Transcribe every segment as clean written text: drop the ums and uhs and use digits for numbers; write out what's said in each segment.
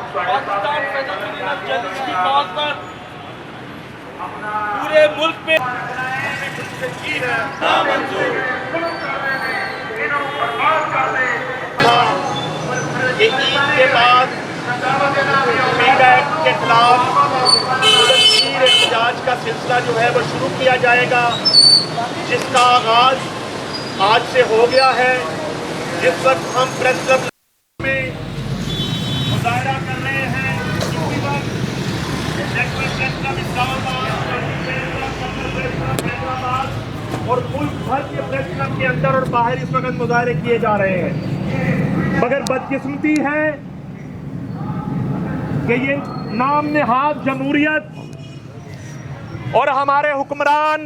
Pakistan federation journalist की call पर पूरे मुल्क में ईद के बाद पीक एक्ट के खिलाफ मुलतवीर एहतजाज का सिलसिला जो है वो शुरू किया जाएगा, जिसका आगाज आज से हो गया है। जिस वक्त हम प्रेस क्लब में मुजाहरा कर रहे हैं, इसी वक्त नेशनल प्रेस क्लब इस्लामाबाद और मुल्क भर के प्रेस क्लब के अंदर और बाहर इस वक्त मुजाहरे किए जा रहे हैं। मगर बदकिस्मती है कि ये नाम नेहाद जमहूरियत और हमारे हुक्मरान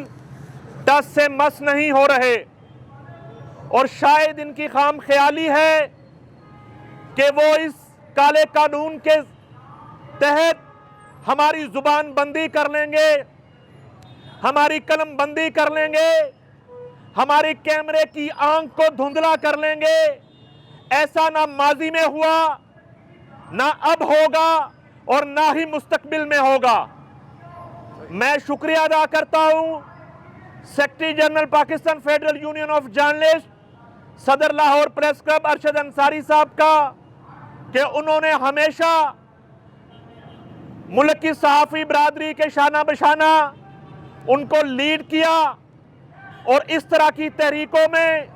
टस से मस नहीं हो रहे, और शायद इनकी खाम ख्याली है कि वो इस काले कानून के तहत हमारी जुबान बंदी कर लेंगे, हमारी कलम बंदी कर लेंगे, हमारी कैमरे की आंख को धुंधला कर लेंगे। ऐसा ना माजी में हुआ, ना अब होगा और ना ही मुस्तकबिल में होगा। मैं शुक्रिया अदा करता हूं secretary general Pakistan federal union of journalist सदर लाहौर प्रेस क्लब अरशद अंसारी साहब का कि उन्होंने हमेशा मुल्क की सहाफ़ी बरादरी के शाना बशाना उनको लीड किया, और इस तरह की तहरीकों में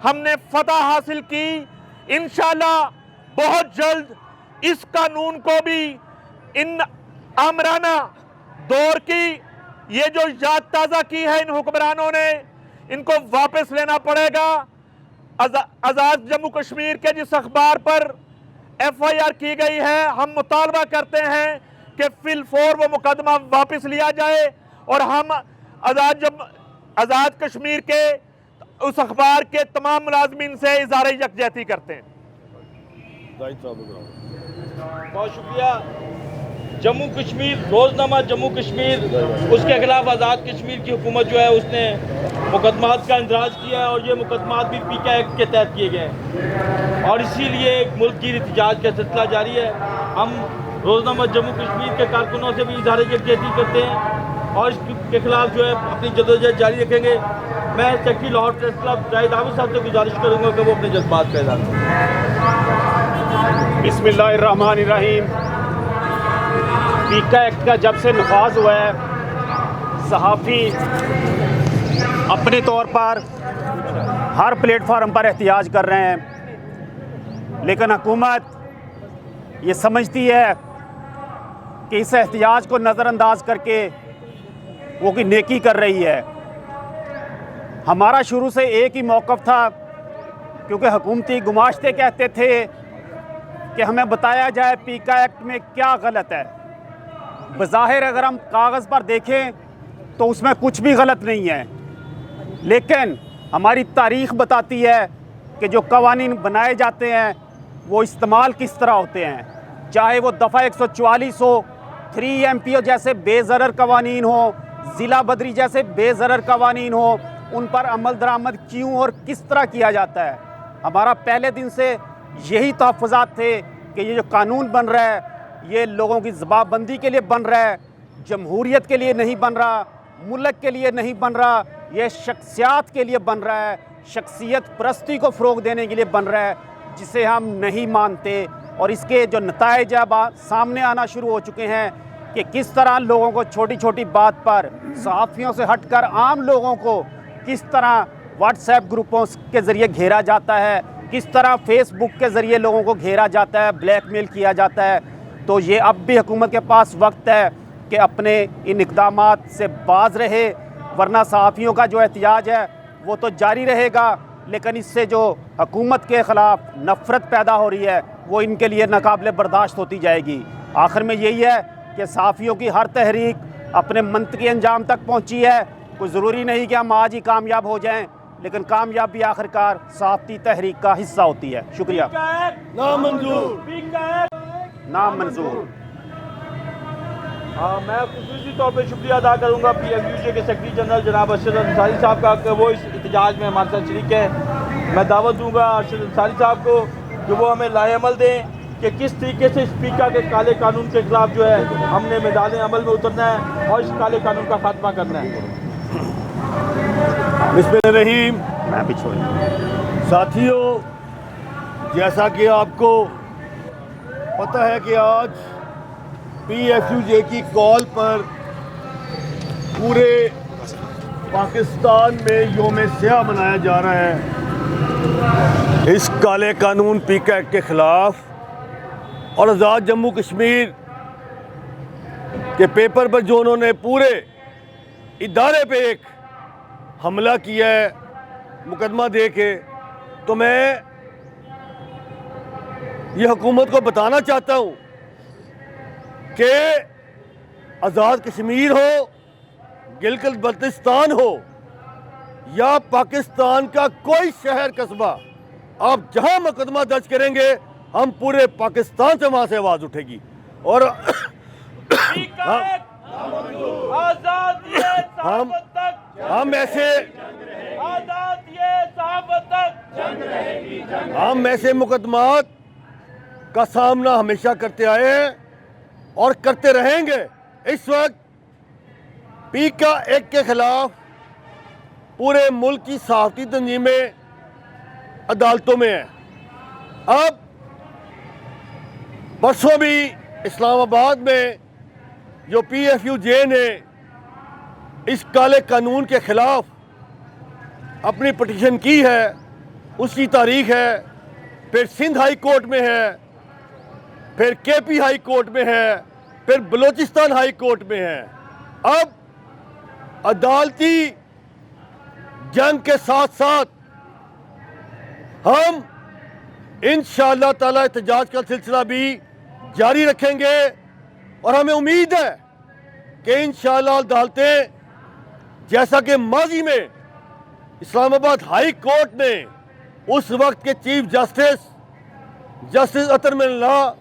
हमने फतह हासिल की। इंशाअल्लाह बहुत जल्द इस कानून को भी इन आमराना दौर की ये जो याद ताज़ा की है इन हुक्मरानों ने, इनको वापस लेना पड़ेगा। आज़ाद जम्मू कश्मीर के जिस अखबार पर FIR की गई है, हम मुतालबा करते हैं कि फिलफौर वो मुकदमा वापस लिया जाए और हम आज़ाद कश्मीर के उस अखबार के तमाम मुलाजमीन से इज़हार यकजहती करते हैं। बहुत शुक्रिया। जम्मू कश्मीर रोज़नामा जम्मू कश्मीर, उसके खिलाफ आज़ाद कश्मीर की हुकूमत जो है उसने मुकदमात का इंदराज किया है, और ये मुकदमात भी पीक एक्ट के तहत किए गए हैं, और इसीलिए मुल्क की एहतजाज का सिलसिला जारी है। हम रोज़नामा जम्मू कश्मीर के कारकुनों से भी इज़हार यकजहती करते हैं और इसके खिलाफ जो है अपनी जदोजहद जारी रखेंगे। मैं secretary Lahore press club Zahid Abid साहब से गुजारिश करूँगा कि वो अपने जज्बात का इज़हार करें। बिस्मिल्लाहिर्रहमानिर्रहीम। पीका एक्ट का जब से नफाज हुआ है, सहाफ़ी अपने तौर पर हर प्लेटफार्म पर एहतजाज कर रहे हैं, लेकिन हुकूमत ये समझती है कि इस एहतजाज को नज़रअंदाज करके वो की नेकी कर रही है। हमारा शुरू से एक ही मौक़िफ़ था, क्योंकि हुकूमती गुमाश्ते कहते थे कि हमें बताया जाए पीका एक्ट में क्या गलत है। बज़ाहिर अगर हम कागज़ पर देखें तो उसमें कुछ भी गलत नहीं है, लेकिन हमारी तारीख़ बताती है कि जो कवानीन बनाए जाते हैं वो इस्तेमाल किस तरह होते हैं। चाहे वो दफ़ा 144 हो, 3MPO जैसे बेज़रर कवानीन हो, ज़िला बदरी जैसे बेज़रर कवानीन हो, उन पर अमल दरामद क्यों और किस तरह किया जाता है। हमारा पहले दिन से यही तहफ़्फ़ुज़ात थे कि ये जो कानून बन रहा है ये लोगों की ज़बाबंदी के लिए बन रहा है, जमहूरियत के लिए नहीं बन रहा, मुल्क के लिए नहीं बन रहा, ये शख्सियात के लिए बन रहा है, शख्सियत परस्ती को फ़रोग़ देने के लिए बन रहा है, जिसे हम नहीं मानते। और इसके जो नताइज अब सामने आना शुरू हो चुके हैं कि किस तरह लोगों को छोटी छोटी बात पर सहाफ़ियों से हटकर आम लोगों को किस तरह व्हाट्सएप ग्रुपों के ज़रिए घेरा जाता है, किस तरह फेसबुक के ज़रिए लोगों को घेरा जाता है, ब्लैकमेल किया जाता है। तो ये अब भी हुकूमत के पास वक्त है कि अपने इन इक़दामात से बाज रहे, वरना सहाफ़ियों का जो एहतजाज है वो तो जारी रहेगा, लेकिन इससे जो हुकूमत के ख़िलाफ़ नफ़रत पैदा हो रही है वो इनके लिए नाकाबिले बर्दाश्त होती जाएगी। आखिर में यही है कि सहाफ़ियों की हर तहरीक अपने मंतकी अंजाम तक पहुँची है। कोई ज़रूरी नहीं कि हम आज ही कामयाब हो जाएँ, लेकिन कामयाबी आखिरकार सहाफ़ती तहरीक का हिस्सा होती है। शुक्रिया। नामंजूर। मैं खुसूसी तौर पर शुक्रिया अदा करूँगा PMUJ के सेक्रेटरी जनरल जनाब अरशद अंसारी साहब का कि वो इस एहतजाज में हमारे साथ शरीक है। मैं दावत दूँगा अरशद अंसारी साहब को कि वो हमें लाएअमल दें कि किस तरीके से स्पीकर के काले कानून के खिलाफ जो है हमने मैदान अमल में उतरना है और इस काले कानून का खात्मा करना है। बिस्मिल्लाहिर्रहमानिर्रहीम। मैं भी छोड़ साथियों, जैसा कि आपको पता है कि आज PFUJ की कॉल पर पूरे पाकिस्तान में यौम स्याह मनाया जा रहा है इस काले कानून पीका एक्ट के ख़िलाफ़, और आज़ाद जम्मू कश्मीर के पेपर पर जो उन्होंने पूरे इदारे पे एक हमला किया है मुकदमा दे के, तो मैं ये हुकूमत को बताना चाहता हूँ कि आज़ाद कश्मीर हो, गिलगित बल्तिस्तान हो या पाकिस्तान का कोई शहर कस्बा, आप जहां मुकदमा दर्ज करेंगे हम पूरे पाकिस्तान से वहां से आवाज उठेगी। और हम ऐसे मुकदमात का सामना हमेशा करते आए हैं और करते रहेंगे। इस वक्त पीका एक्ट के खिलाफ पूरे मुल्क की सहाफ़ती तंजीमें अदालतों में हैं। अब परसों भी इस्लामाबाद में जो PFUJ ने इस काले कानून के खिलाफ अपनी पटिशन की है, उसकी तारीख है, फिर सिंध हाई कोर्ट में है, फिर KP हाई कोर्ट में है, फिर बलूचिस्तान हाई कोर्ट में है। अब अदालती जंग के साथ साथ हम इंशाअल्लाह ताला एहतजाज का सिलसिला भी जारी रखेंगे और हमें उम्मीद है कि इंशाअल्लाह अदालतें, जैसा कि माजी में इस्लामाबाद हाई कोर्ट ने उस वक्त के चीफ जस्टिस अतर मिल्ला,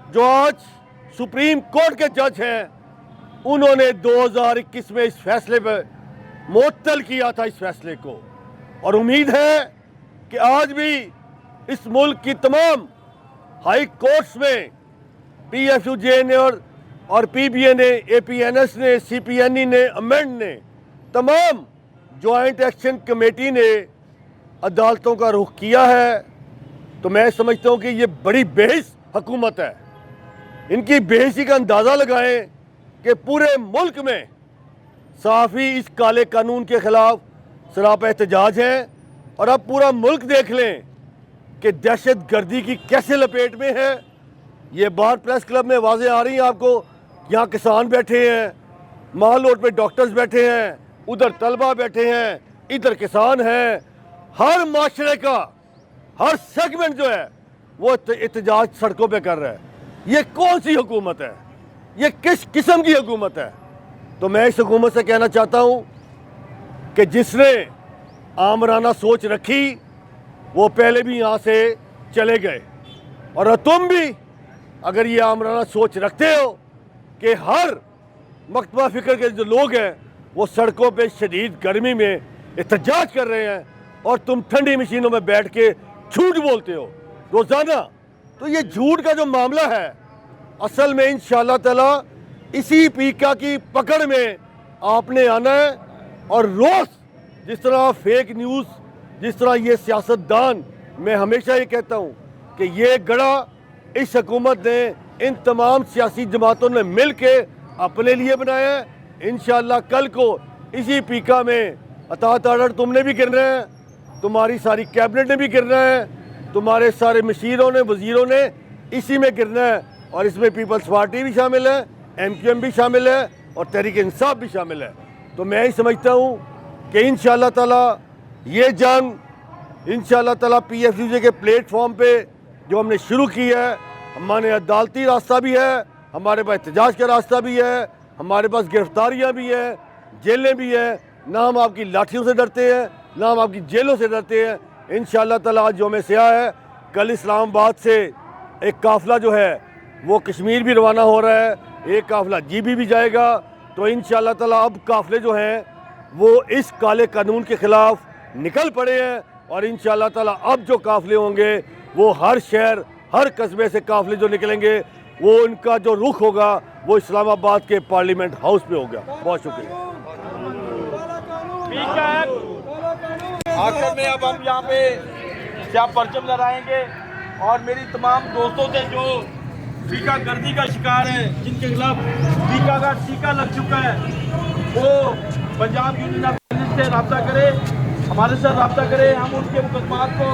जो आज सुप्रीम कोर्ट के जज हैं, उन्होंने 2021 में इस फैसले पर मुअत्तल किया था इस फैसले को। और उम्मीद है कि आज भी इस मुल्क की तमाम हाई कोर्ट्स में PFUJ ने और PBA ने, APNS ने, CPNE ने, अमेंड ने, तमाम जॉइंट एक्शन कमेटी ने अदालतों का रुख किया है। तो मैं समझता हूँ कि ये बड़ी बेहिस हुकूमत है। इनकी बेहिसी का अंदाज़ा लगाएं कि पूरे मुल्क में सहाफ़ी इस काले कानून के ख़िलाफ़ सरापा एहतजाज हैं, और अब पूरा मुल्क देख लें कि दहशत गर्दी की कैसे लपेट में है। ये बाहर प्रेस क्लब में आवाज़ें आ रही हैं आपको, यहाँ किसान बैठे हैं, माल रोड पे डॉक्टर्स बैठे हैं, उधर तलबा बैठे हैं, इधर किसान हैं। हर माशरे का हर सेगमेंट जो है वो एहतजाज सड़कों पे कर रहा है। ये कौन सी हुकूमत है? ये किस किस्म की हुकूमत है? तो मैं इस हुकूमत से कहना चाहता हूँ कि जिसने आमराना सोच रखी वो पहले भी यहाँ से चले गए, और तुम भी अगर ये आमराना सोच रखते हो कि हर मकतबा फ़िक्र के जो लोग हैं वो सड़कों पे शदीद गर्मी में एहतजाज कर रहे हैं और तुम ठंडी मशीनों में बैठ के झूठ बोलते हो रोज़ाना, तो ये झूठ का जो मामला है असल में इंशाअल्लाह ताला इसी पीका की पकड़ में आपने आना है। और रोज़ जिस तरह फेक न्यूज़, जिस तरह ये सियासतदान, मैं हमेशा ये कहता हूँ कि ये गड़ा इस हुकूमत ने, इन तमाम सियासी जमातों ने मिल के अपने लिए बनाया है। इंशाअल्लाह कल को इसी पीका में अतात आर्डर तुमने भी गिरना है, तुम्हारी सारी कैबिनेट ने भी गिरना है, तुम्हारे सारे मशीरों ने, वजीरों ने इसी में गिरना है। और इसमें पीपल्स पार्टी भी शामिल है, MQM भी शामिल है और तहरीक इंसाफ भी शामिल है। तो मैं ही समझता हूँ कि इंशाअल्लाह ताला ये जंग इंशाअल्लाह ताला PFUJ के प्लेटफॉर्म पे जो हमने शुरू की है, हमारे अदालती रास्ता भी है, हमारे पास एहतजाज का रास्ता भी है, हमारे पास गिरफ्तारियाँ भी हैं, जेलें भी हैं। ना हम आपकी लाठियों से डरते हैं, ना हम आपकी जेलों से डरते हैं। इंशाअल्लाह ताला आज यौम स्याह है, कल इस्लामाबाद से एक काफ़िला जो है वो कश्मीर भी रवाना हो रहा है, एक काफ़िला GB भी जाएगा। तो इंशाअल्लाह ताला अब काफ़िले जो हैं वो इस काले कानून के ख़िलाफ़ निकल पड़े हैं, और इंशाअल्लाह ताला अब जो काफ़िले होंगे वो हर शहर, हर कस्बे से काफिले जो निकलेंगे वो उनका जो रुख होगा वो इस्लामाबाद के पार्लियामेंट हाउस में होगा। बहुत शुक्रिया। आखिर में अब हम यहाँ पे क्या परचम लहराएंगे और मेरी तमाम दोस्तों से जो फीका गर्दी का शिकार है, जिनके खिलाफ फीका का टीका लग चुका है, वो पंजाब यूनियन ऑफ पुलिस से रब्ता करे, हमारे साथ रब्ता करे। हम उनके मुकदमात को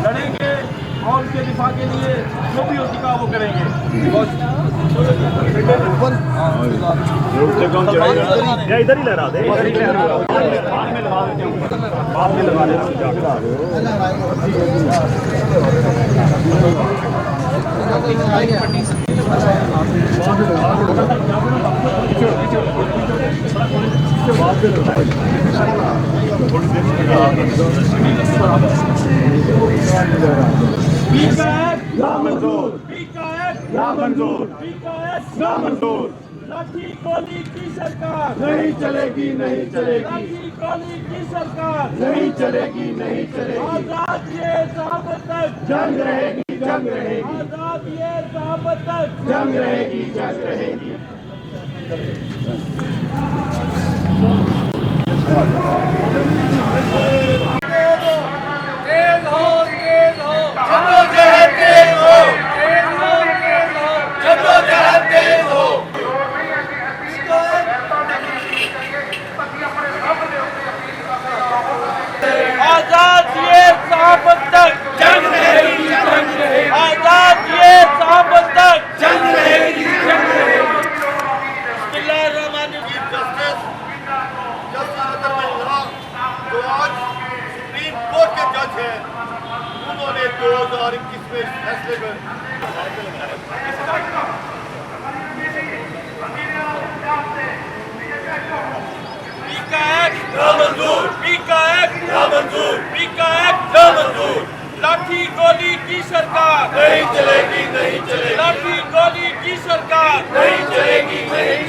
लड़ेंगे और उनके दिफा के लिए जो भी हो सका वो करेंगे। या इधर ही लहरा दे, इधर ही लहरा दे, बाद में लगा देते हैं, बाद में लगा लाठी गोली की सरकार नहीं चलेगी, नहीं चलेगी, लाठी गोली की सरकार नहीं चलेगी, नहीं चलेगी। आजाद ये ज़ाबत तक जंग रहेगी, जंग रहेगी, आजाद ये ज़ाबत तक जंग रहेगी, जंग रहेगी। तेज हो, तेज हो, जद्दोजहद तेज हो, तेज हो, तेज हो, जद्दोजहद तेज हो। आजाद ये ज़ाबत तक जंग रहेगी, जंग रहेगी, आजाद ये ज़ाबत तक जंग रहेगी, जंग रहेगी। बिस्मिल्लाहिर्रहमानिर्रहीम। जो आज सुप्रीम कोर्ट के जज हैं, उन्होंने 2021 में फैसले कर लाठी गोली की सरकार नहीं चलेगी, नहीं चलेगी, लाठी गोली की सरकार नहीं